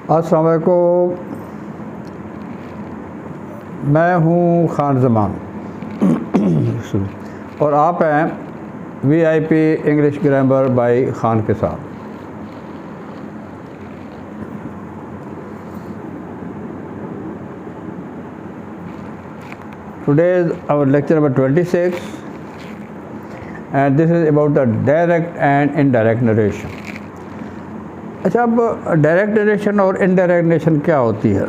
अस्सलाम वालेकुम, मैं हूँ खान ज़मान और आप हैं VIP English grammar bye Khan के साथ। Today is our lecture number 26 and this is about the direct and indirect narration। अच्छा, अब डायरेक्ट नरेशन और इनडायरेक्ट नरेशन क्या होती है?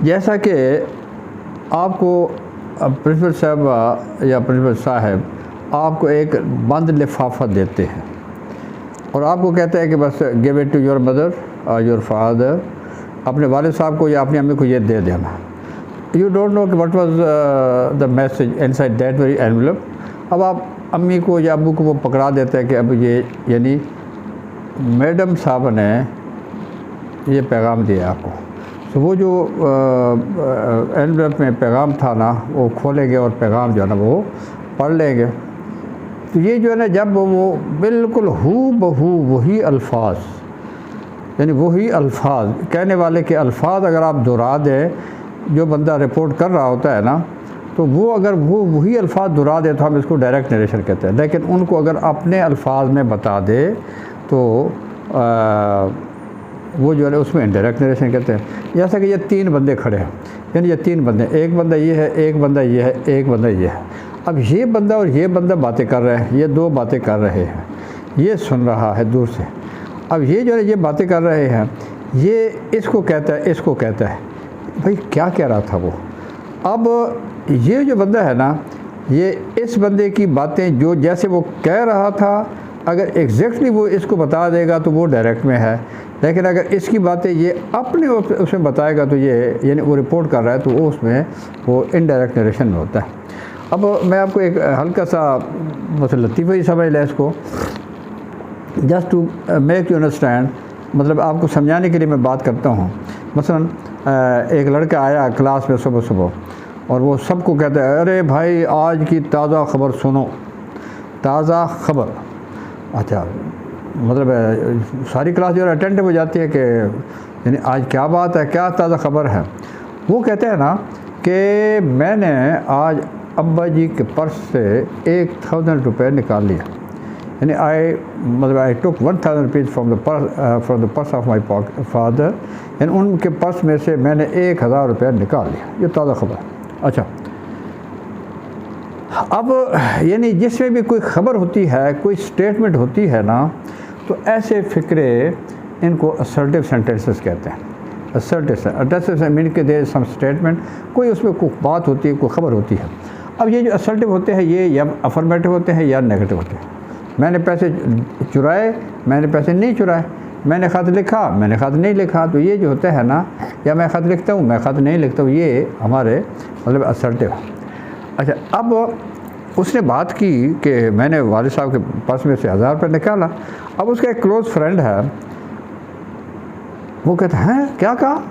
जैसा कि आपको प्रिंसिपल साहब या प्रिंसिपल साहब आपको एक बंद लिफाफा देते हैं और आपको कहते हैं कि बस give it to your mother और योर फादर, अपने वालिद साहब को या अपनी अम्मी को ये दे देना। यू डोंट नो कि what was the message inside that very envelope. अब आप अम्मी को या अब्बू को वो पकड़ा देते हैं कि अब ये यानी मैडम साहब ने ये पैगाम दिया आपको। तो वो जो एनवेलप में पैगाम था ना, वो खोलेंगे और पैगाम जो है ना वो पढ़ लेंगे। तो ये जो है ना, जब वो बिल्कुल हू बहू वही अल्फाज, यानी वही अल्फाज कहने वाले के अल्फाज अगर आप दोहरा दें, जो बंदा रिपोर्ट कर रहा होता है ना, तो वो अगर वो वही अल्फाज दोहरा दे तो हम इसको डायरेक्ट नरेशन कहते हैं। लेकिन उनको अगर अपने अल्फाज में बता दे तो वो जो है उसमें इनडायरेक्ट नरेशन कहते हैं। जैसा कि ये तीन बंदे खड़े हैं, यानी ये तीन बंदे, एक बंदा ये है, एक बंदा ये है, एक बंदा ये है। अब ये बंदा और ये बंदा बातें कर रहे हैं, ये दो बातें कर रहे हैं, ये सुन रहा है दूर से। अब ये जो है ये बातें कर रहे हैं, ये इसको कहता है, इसको कहता है। भाई क्या कह रहा था वो? अब ये जो बंदा है ना, ये इस बंदे की बातें जो जैसे वो कह रहा था, अगर एग्जैक्टली वो इसको बता देगा तो वो डायरेक्ट में है। लेकिन अगर इसकी बातें ये अपने उसमें बताएगा तो ये यानी वो रिपोर्ट कर रहा है, तो वो उसमें वो इनडायरेक्ट नरेशन में होता है। अब मैं आपको एक हल्का सा मतलब लतीफ़ा ही समझ लें इसको, just to make you understand, मतलब आपको समझाने के लिए मैं बात करता हूँ। मसलन एक लड़का आया क्लास में सुबह सुबह और वो सबको कहता है, अरे भाई आज की ताज़ा ख़बर सुनो, ताज़ा ख़बर। अच्छा, मतलब सारी क्लास जो है अटेंटिव हो जाती है कि यानी आज क्या बात है, क्या ताज़ा ख़बर है। वो कहते हैं ना कि मैंने आज अब्बा जी के पर्स से 1000 रुपये निकाल लिया, यानी आई टुक 1000 rupees from the purse of my father, यानी उनके पर्स में से मैंने 1000 रुपये निकाल लिया। ये ताज़ा ख़बर। अच्छा, अब यानी जिसमें भी कोई ख़बर होती है, कोई स्टेटमेंट होती है ना, तो ऐसे फ़िक्रे इनको असर्टिव सेंटेंसेस कहते हैं। असर्टिव मीन के देयर सम स्टेटमेंट, कोई उसमें कोई बात होती है, कोई ख़बर होती है। अब ये जो असर्टिव होते हैं ये या अफर्मेटिव होते हैं या नेगेटिव होते हैं। मैंने पैसे चुराए, मैंने पैसे नहीं चुराए, मैंने ख़त लिखा, मैंने ख़त नहीं लिखा। तो ये जो होता है ना, या मैं ख़त लिखता हूँ, मैं ख़त नहीं लिखता हूँ, ये हमारे मतलब असर्टिव। अच्छा, अब उसने बात की कि मैंने वालिद साहब के पर्स में से 1000 रुपये निकाला। अब उसका एक क्लोज़ फ्रेंड है, वो कहता है क्या कहा,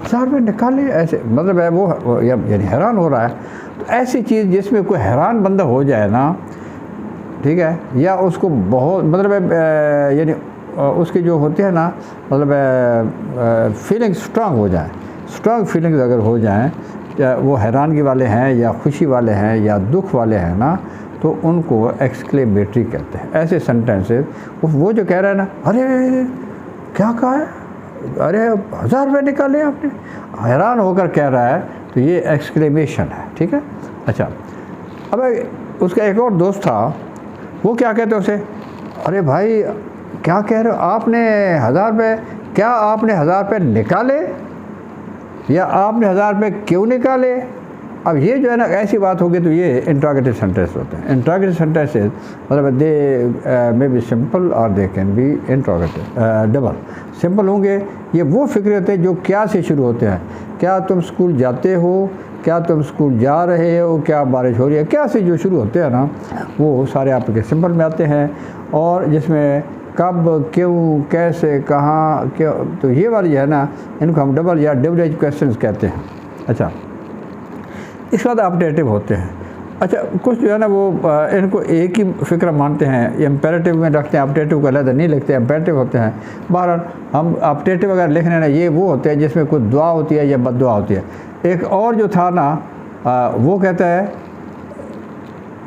1000 रुपये निकाले ऐसे, मतलब है वो यानी हैरान हो रहा है। तो ऐसी चीज़ जिसमें कोई हैरान बंदा हो जाए ना, ठीक है, या उसको बहुत मतलब यानी उसके जो होते हैं ना, मतलब फीलिंग्स स्ट्रांग हो जाए, स्ट्रांग फीलिंग्स अगर हो जाएं, या वो हैरानगी वाले हैं या खुशी वाले हैं या दुख वाले हैं ना, तो उनको एक्सक्लेमेटरी कहते हैं। ऐसे सेंटेंसेस, वो जो कह रहा है ना, अरे क्या कहा है, अरे 1000 रुपये निकाले आपने, हैरान होकर कह रहा है, तो ये एक्सक्लेमेशन है। ठीक है। अच्छा, अब उसका एक और दोस्त था, वो क्या कहते उसे, अरे भाई क्या कह रहे हो, आपने 1000 रुपये, क्या आपने 1000 रुपये निकाले या आपने 1000 रुपये क्यों निकाले? अब ये जो है ना, ऐसी बात होगी तो ये इंट्रोगेटिव सेंटेंस होते हैं। इंट्रोगेटिव सेंटेंसेस मतलब दे मे बी सिंपल और they can be interrogative double. Simple होंगे, ये वो फिक्र होते हैं जो क्या से शुरू होते हैं। क्या तुम स्कूल जाते हो, क्या तुम स्कूल जा रहे हो, क्या बारिश हो रही है, क्या से जो शुरू होते हैं ना, वो सारे आपके सिंपल में आते हैं। और जिसमें कब, क्यों, कैसे, कहाँ, क्यों, तो ये वाली है ना, इनको हम डबल या डबल एज क्वेश्चंस कहते हैं। अच्छा, इसके बाद अपडेटिव होते हैं। अच्छा, कुछ जो है ना वो इनको एक ही फ़िक्र मानते हैं, इम्पेरेटिव में रखते हैं, ऑप्टेटिव को अलग नहीं लिखते, इम्पेरेटिव होते हैं। बहरहाल हम ऑप्टेटिव अगर लिख रहे हैं ना, ये वो होते हैं जिसमें कोई दुआ होती है या बद्दुआ होती है। एक और जो था ना वो कहता है,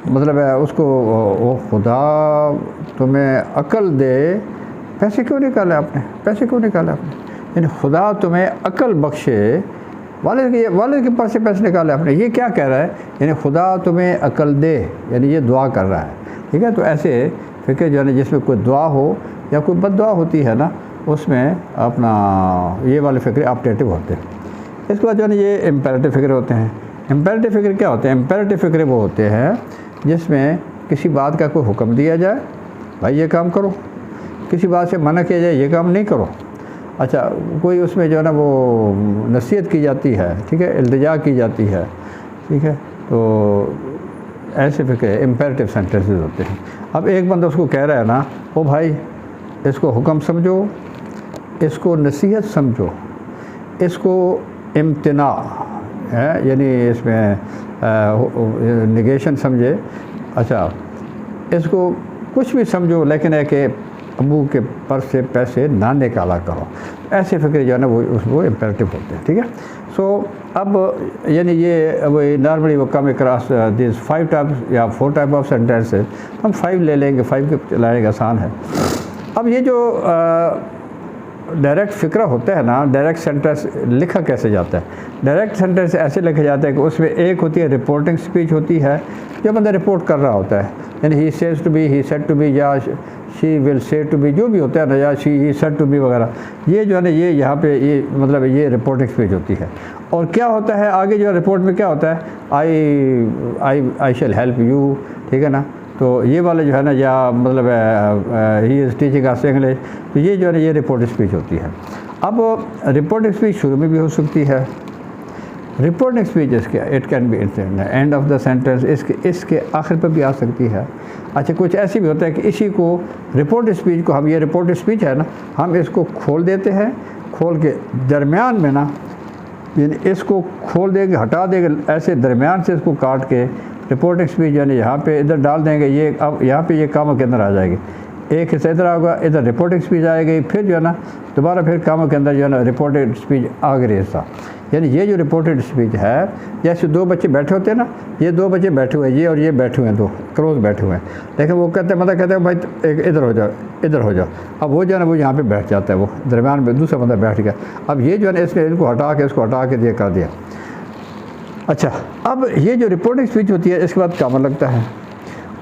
मतलब है उसको, वो खुदा तुम्हें अक्ल दे, पैसे क्यों निकाले आपने, पैसे क्यों निकाले आपने, यानी खुदा तुम्हें अक्ल बख्शे, वालिद के पास से पैसे निकाले आपने, ये क्या कह रहा है, यानी खुदा तुम्हें अक्ल दे, यानी ये दुआ कर रहा है। ठीक है, तो ऐसे फ़िक्र जो है ना जिसमें कोई दुआ हो या कोई बद्दुआ होती है ना, उसमें अपना ये वाले फ़िक्र ऑप्टेटिव होते हैं। इसके बाद जो है ना ये इम्पेरेटिव फ़िक्र होते हैं। इम्पेरेटिव फ़िक्र क्या होते हैं? इम्पेरेटिव फ़िक्र वो होते हैं जिसमें किसी बात का कोई हुक्म दिया जाए, भाई ये काम करो, किसी बात से मना किया जाए, ये काम नहीं करो। अच्छा, कोई उसमें जो है ना वो नसीहत की जाती है, ठीक है, इल्तिजा की जाती है, ठीक है, तो ऐसे फ़िक्र इम्पेरेटिव सेंटेंसेस होते हैं। अब एक बंदा उसको कह रहा है ना, ओ भाई इसको हुक्म समझो, इसको नसीहत समझो, इसको इम्तिना है, यानी इसमें निगेशन समझे, अच्छा इसको कुछ भी समझो, लेकिन है कि अबू के पर्स से पैसे ना निकाला करो। ऐसे फ़िक्र जो है ना वो इम्पेरेटिव होते हैं। ठीक है, सो अब यानी ये वो नॉर्मली वो कम अक्रॉस दिस 5 टाइप्स या 4 टाइप ऑफ सेंटेंसेस, हम 5 ले लेंगे, 5 के लाएंगे, आसान है। अब ये जो डायरेक्ट फ़िक्र होता है ना, डायरेक्ट सेंटेंस लिखा कैसे जाता है? डायरेक्ट सेंटेंस ऐसे लिखा जाता है कि उसमें एक होती है रिपोर्टिंग स्पीच होती है, जो बंदा रिपोर्ट कर रहा होता है, यानी he says to be, he said to be, या she will say to be, जो भी होता है ना, या she he said to be वगैरह, ये जो है ना ये यहाँ पे ये मतलब ये रिपोर्टिंग स्पीच होती है। और क्या होता है आगे जो रिपोर्ट में क्या होता है, आई शैल हेल्प यू, ठीक है ना, तो ये वाले जो है ना, या मतलब he is teaching us English, तो ये जो है ना ये रिपोर्टिंग स्पीच होती है। अब रिपोर्टिंग स्पीच शुरू में भी हो सकती है, रिपोर्टिंग स्पीच इसके it can be end of the sentence, इसके आखिर पर भी आ सकती है। अच्छा, कुछ ऐसी भी होता है कि इसी को रिपोर्टिंग स्पीच को हम, ये रिपोर्टिंग स्पीच है ना, हम इसको खोल देते हैं, खोल के दरमियान में ना, यानी इसको खोल देंगे, हटा देंगे, ऐसे दरमियान से इसको काट के रिपोर्टिंग स्पीच यानी यहाँ पे इधर डाल देंगे, ये अब यहाँ पे ये कामों के अंदर आ जाएगी, एक हिस्सा इधर होगा, इधर रिपोर्टिंग स्पीच आएगी, फिर जो है ना दोबारा फिर कामों के अंदर जो है ना रिपोर्टेड स्पीच आगे हिस्सा। यानी ये जो रिपोर्टेड स्पीच है, जैसे 2 बच्चे बैठे होते हैं ना, ये 2 बच्चे बैठे हुए हैं, ये और ये बैठे हुए हैं, 2 क्लोज बैठे हुए हैं, लेकिन वो कहते हैं, मतलब कहते हैं भाई एक इधर हो जाओ, इधर हो जाओ। अब वो जो है ना वो यहाँ पे बैठ जाता है, वो दरमियान में दूसरा बंदा बैठ गया। अब ये जो है ना इसने इनको हटा के इसको हटा के कर दिया। अच्छा, अब ये जो रिपोर्टिंग स्पीच होती है इसके बाद काम लगता है,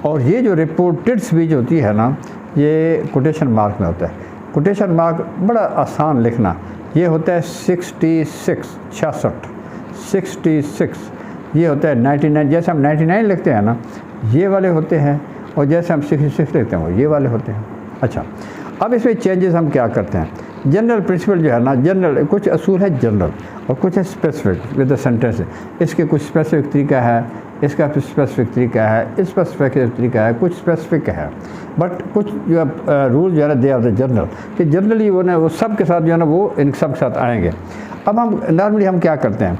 और ये जो रिपोर्टेड स्पीच होती है ना, ये कोटेशन मार्क में होता है। कोटेशन मार्क बड़ा आसान लिखना, ये होता है 66, ये होता है 99, जैसे हम 99 लिखते हैं ना, ये वाले होते हैं, और जैसे हम 66 लिखते हैं वो ये वाले होते हैं। अच्छा, अब इसमें चेंजेस हम क्या करते हैं? जनरल प्रिंसिपल जो है ना, जनरल कुछ असूल है जनरल, और कुछ है स्पेसिफिक विद द सेंटेंस। इसके कुछ स्पेसिफिक तरीका है, इसका स्पेसिफिक तरीका है, इस स्पेसिफिक तरीका है, कुछ स्पेसिफिक है, बट कुछ जो रूल जो है ना दे आर द जनरल, कि जनरली वो ना वो सब के साथ जो है ना वो इन सब के साथ आएंगे। अब हम नॉर्मली हम क्या करते हैं?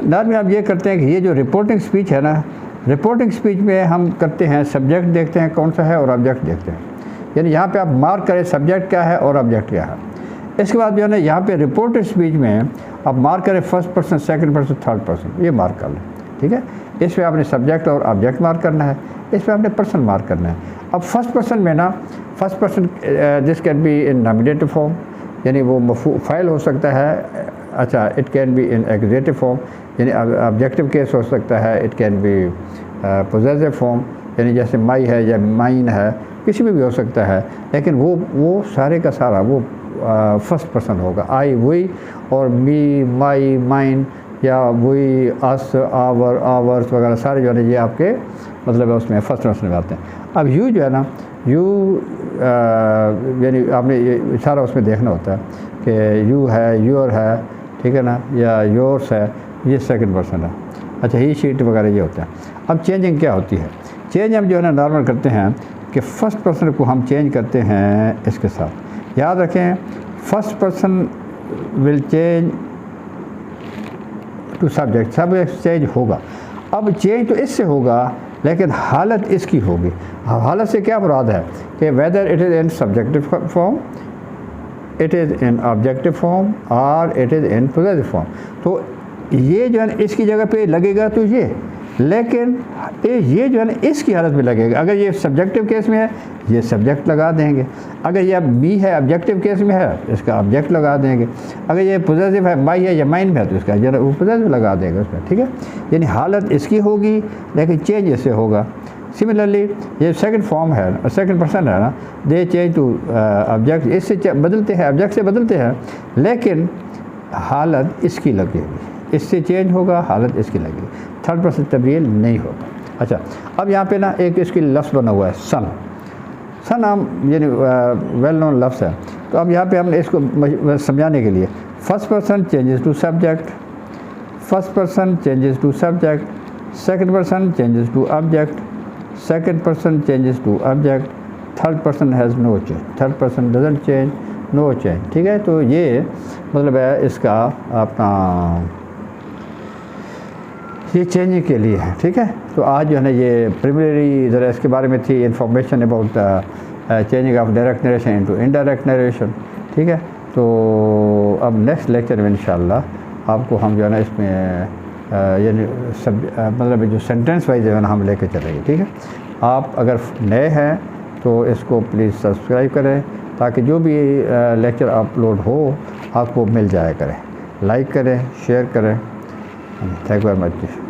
नॉर्मली हम ये करते हैं कि ये जो रिपोर्टिंग स्पीच है ना, रिपोर्टिंग स्पीच में हम करते हैं सब्जेक्ट देखते हैं कौन सा है और ऑब्जेक्ट देखते हैं, यानी यहाँ पे आप मार्क करें सब्जेक्ट क्या है और ऑब्जेक्ट क्या है। इसके बाद जो है ना यहाँ पे रिपोर्टेड स्पीच में आप मार्क करें first person, second person, third person, ये मार्क कर लें, ठीक है। इसमें आपने सब्जेक्ट और ऑब्जेक्ट मार्क करना है, इसमें आपने पर्सन मार्क करना है। अब फर्स्ट पर्सन में ना, first person this can be in nominative form, यानी वो फाइल हो सकता है। अच्छा, it can be in एक्जेक्टिव form, यानी ऑब्जेक्टिव केस हो सकता है। It can be possessive form, यानी जैसे माई है या माइन है, किसी में भी हो सकता है, लेकिन वो सारे का सारा वो फर्स्ट पर्सन होगा। आई, वही, और मी, माई, माइन, या वही, अस, आवर, आवर्स वगैरह सारे जो है ये आपके मतलब है उसमें फर्स्ट पर्सन में आते हैं। अब यू जो है ना, यू यानी आपने ये सारा उसमें देखना होता है कि यू है, योर है, ठीक है ना, या योर्स है, ये सेकंड पर्सन है। अच्छा, ही, शीट वगैरह ये होता है। अब चेंजिंग क्या होती है? चेंज हम जो है ना नॉर्मल करते हैं कि फ़र्स्ट पर्सन को हम चेंज करते हैं इसके साथ। याद रखें, first person will change to subject, subject change होगा। अब चेंज तो इससे होगा लेकिन हालत इसकी होगी। हालत से क्या मुराद है कि whether it is in subjective form, it is in objective form और it is in possessive form. तो ये जो है ना इसकी जगह पे लगेगा तो ये, लेकिन ये जो है ना इसकी हालत में लगेगा। अगर ये सब्जेक्टिव केस में है ये सब्जेक्ट लगा देंगे, अगर ये बी है ऑब्जेक्टिव केस में है इसका ऑब्जेक्ट लगा देंगे, अगर ये पोजेसिव है माई है या माइन में है तो इसका जरा पोजेसिव लगा देंगे उसमें, ठीक है। यानी हालत इसकी होगी लेकिन चेंज इससे होगा। सिमिलरली ये सेकंड फॉर्म है, सेकंड पर्सन है ना, दे चेंज टू ऑब्जेक्ट, इससे बदलते हैं, ऑब्जेक्ट से बदलते हैं, लेकिन हालत इसकी लगेगी, इससे चेंज होगा, हालत इसकी लगेगी, थर्ड पर्सन तब्दील नहीं होगा। अच्छा, अब यहाँ पे ना एक इसकी लफ्ज़ बना हुआ है सन। सन हम यानी वेल नोन लफ्ज़ है। तो अब यहाँ पे हमने इसको समझाने के लिए first person changes to subject, first person changes to subject, second person changes to object, second person changes to object, third person has no change, third person doesn't change, no change, ठीक है। तो ये मतलब है इसका अपना ये changing के लिए है, ठीक है। तो आज जो है ना ये प्रिलिमिनरी ज़रा इसके बारे में थी information about changing of direct narration into indirect narration, ठीक है। तो अब नेक्स्ट लेक्चर में इंशाल्लाह आपको हम जो है ना इसमें यानी सब मतलब जो सेंटेंस वाइज है ना हम लेके चलेंगे, ठीक है। आप अगर नए हैं तो इसको प्लीज़ सब्सक्राइब करें ताकि जो भी लेक्चर अपलोड हो आपको मिल जाया करें, लाइक करें, शेयर करें। Thank you very much.